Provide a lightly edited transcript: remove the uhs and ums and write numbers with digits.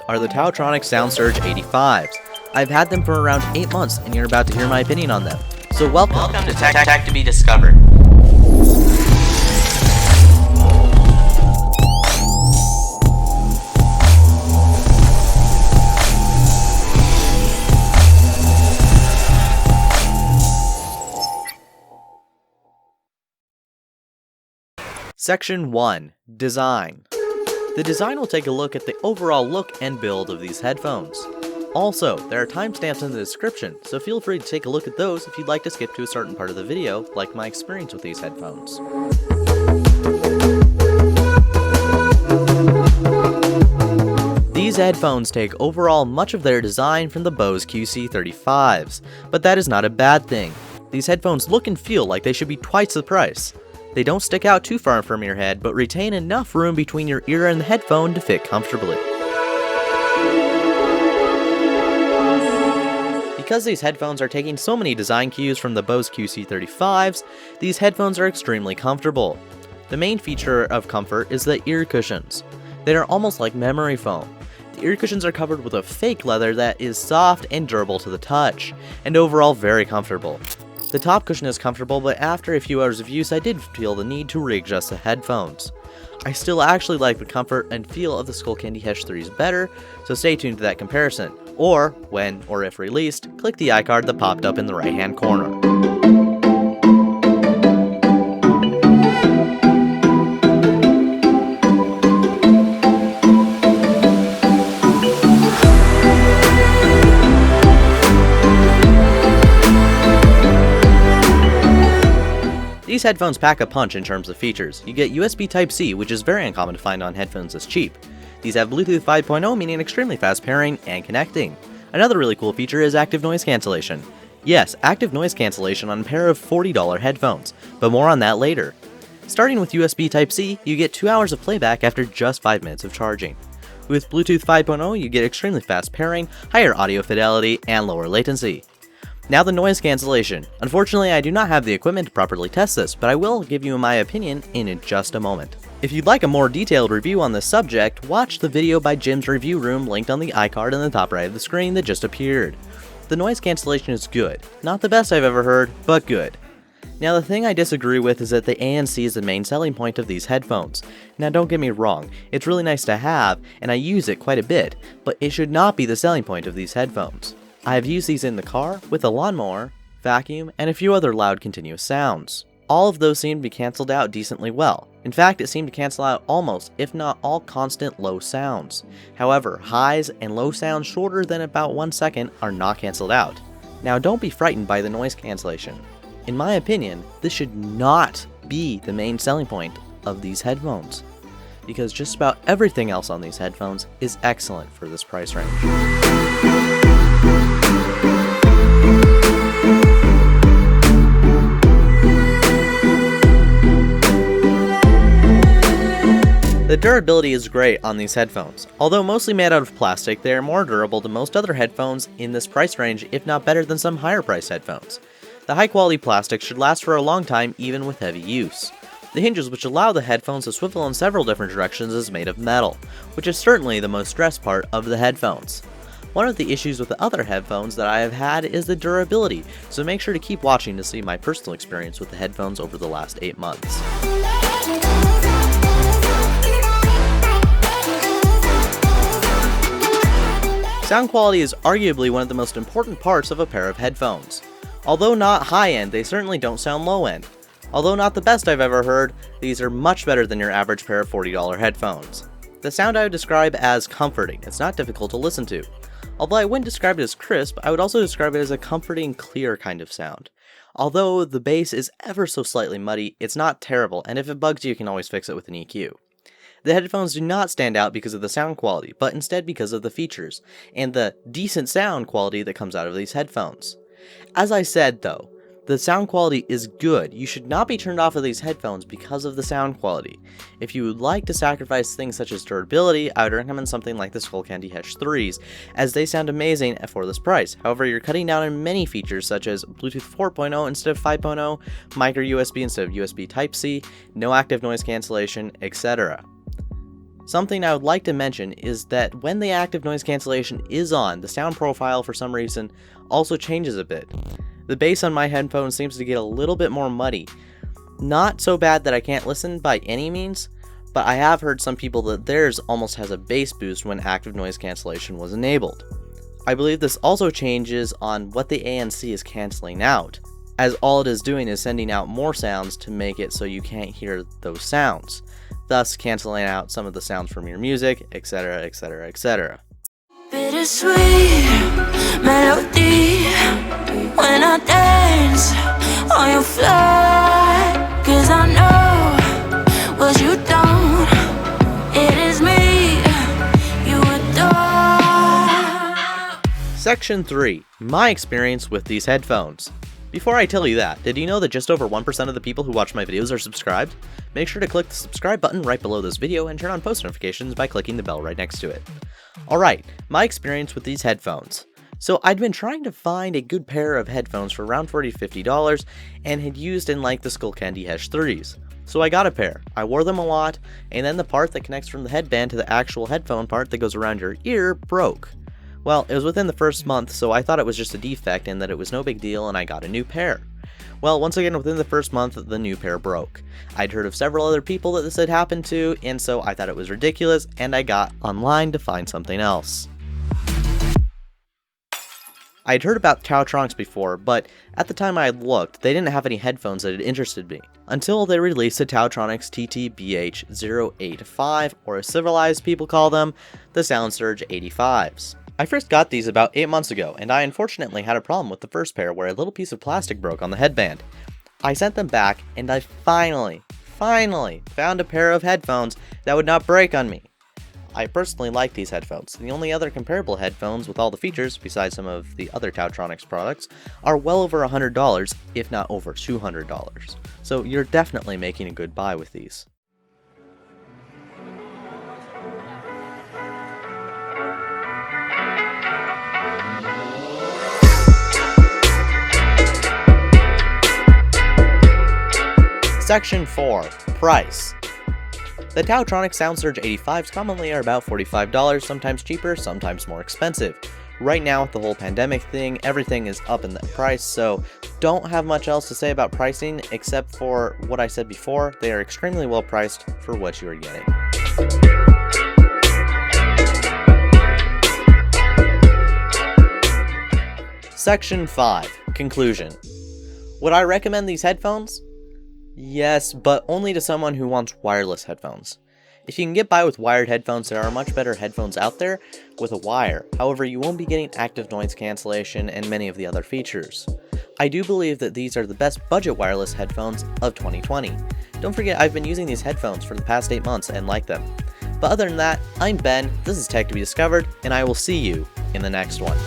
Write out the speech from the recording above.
are the Taotronics TT-BH085s. I've had them for around 8 months, and you're about to hear my opinion on them. So welcome to Tech2BDiscovered. Section 1. Design. The design will take a look at the overall look and build of these headphones. Also, there are timestamps in the description, so feel free to take a look at those if you'd like to skip to a certain part of the video, like my experience with these headphones. These headphones take overall much of their design from the Bose QC35s, but that is not a bad thing. These headphones look and feel like they should be twice the price. They don't stick out too far from your head, but retain enough room between your ear and the headphone to fit comfortably. Because these headphones are taking so many design cues from the Bose QC35s, these headphones are extremely comfortable. The main feature of comfort is the ear cushions. They are almost like memory foam. The ear cushions are covered with a fake leather that is soft and durable to the touch, and overall very comfortable. The top cushion is comfortable, but after a few hours of use I did feel the need to readjust the headphones. I still actually like the comfort and feel of the Skullcandy H3s better, so stay tuned to that comparison, or, when or if released, click the iCard that popped up in the right hand corner. These headphones pack a punch in terms of features. You get USB Type-C, which is very uncommon to find on headphones this cheap. These have Bluetooth 5.0, meaning extremely fast pairing and connecting. Another really cool feature is active noise cancellation. Yes, active noise cancellation on a pair of $40 headphones, but more on that later. Starting with USB Type-C, you get 2 hours of playback after just 5 minutes of charging. With Bluetooth 5.0, you get extremely fast pairing, higher audio fidelity, and lower latency. Now the noise cancellation. Unfortunately, I do not have the equipment to properly test this, but I will give you my opinion in just a moment. If you'd like a more detailed review on this subject, watch the video by Jim's Review Room linked on the iCard in the top right of the screen that just appeared. The noise cancellation is good. Not the best I've ever heard, but good. Now the thing I disagree with is that the ANC is the main selling point of these headphones. Now don't get me wrong, it's really nice to have, and I use it quite a bit, but it should not be the selling point of these headphones. I have used these in the car, with a lawnmower, vacuum, and a few other loud continuous sounds. All of those seem to be cancelled out decently well. In fact, it seemed to cancel out almost, if not all, constant low sounds. However, highs and low sounds shorter than about 1 second are not cancelled out. Now don't be frightened by the noise cancellation. In my opinion, this should not be the main selling point of these headphones, because just about everything else on these headphones is excellent for this price range. The durability is great on these headphones. Although mostly made out of plastic, they are more durable than most other headphones in this price range, if not better than some higher priced headphones. The high quality plastic should last for a long time even with heavy use. The hinges which allow the headphones to swivel in several different directions is made of metal, which is certainly the most stressed part of the headphones. One of the issues with the other headphones that I have had is the durability, so make sure to keep watching to see my personal experience with the headphones over the last 8 months. Sound quality is arguably one of the most important parts of a pair of headphones. Although not high-end, they certainly don't sound low-end. Although not the best I've ever heard, these are much better than your average pair of $40 headphones. The sound I would describe as comforting. It's not difficult to listen to. Although I wouldn't describe it as crisp, I would also describe it as a comforting, clear kind of sound. Although the bass is ever so slightly muddy, it's not terrible, and if it bugs you, you can always fix it with an EQ. The headphones do not stand out because of the sound quality, but instead because of the features, and the decent sound quality that comes out of these headphones. As I said though, the sound quality is good. You should not be turned off of these headphones because of the sound quality. If you would like to sacrifice things such as durability, I would recommend something like the Skullcandy H3s, as they sound amazing for this price. However, you're cutting down on many features such as Bluetooth 4.0 instead of 5.0, micro USB instead of USB Type-C, no active noise cancellation, etc. Something I would like to mention is that when the active noise cancellation is on, the sound profile for some reason also changes a bit. The bass on my headphones seems to get a little bit more muddy. Not so bad that I can't listen by any means, but I have heard some people that theirs almost has a bass boost when active noise cancellation was enabled. I believe this also changes on what the ANC is canceling out, as all it is doing is sending out more sounds to make it so you can't hear those sounds, thus canceling out some of the sounds from your music, etc, etc, etc. Bittersweet melody when I dance on your fly, 'cause I know what you don't, it is me you adore. Section 3. My experience with these headphones. Before I tell you that, did you know that just over 1% of the people who watch my videos are subscribed? Make sure to click the subscribe button right below this video and turn on post notifications by clicking the bell right next to it. Alright, my experience with these headphones. So I'd been trying to find a good pair of headphones for around $40 to $50 and had used in like the Skullcandy Hesh 3s. So I got a pair, I wore them a lot, and then the part that connects from the headband to the actual headphone part that goes around your ear broke. Well, it was within the first month, so I thought it was just a defect and that it was no big deal and I got a new pair. Well, once again, within the first month, the new pair broke. I'd heard of several other people that this had happened to, and so I thought it was ridiculous, and I got online to find something else. I'd heard about Taotronics before, but at the time I had looked, they didn't have any headphones that had interested me, until they released the Taotronics TT-BH085, or as civilized people call them, the Soundsurge 85s. I first got these about 8 months ago, and I unfortunately had a problem with the first pair where a little piece of plastic broke on the headband. I sent them back, and I finally found a pair of headphones that would not break on me. I personally like these headphones. The only other comparable headphones with all the features, besides some of the other Taotronics products, are well over $100, if not over $200. So you're definitely making a good buy with these. Section 4. Price. The Taotronics Soundsurge 85s commonly are about $45, sometimes cheaper, sometimes more expensive. Right now with the whole pandemic thing, everything is up in the price, so don't have much else to say about pricing except for what I said before. They are extremely well priced for what you are getting. Section 5. Conclusion. Would I recommend these headphones? Yes, but only to someone who wants wireless headphones. If you can get by with wired headphones, there are much better headphones out there with a wire. However, you won't be getting active noise cancellation and many of the other features. I do believe that these are the best budget wireless headphones of 2020. Don't forget, I've been using these headphones for the past 8 months and like them. But other than that, I'm Ben, this is Tech2BDiscovered, and I will see you in the next one.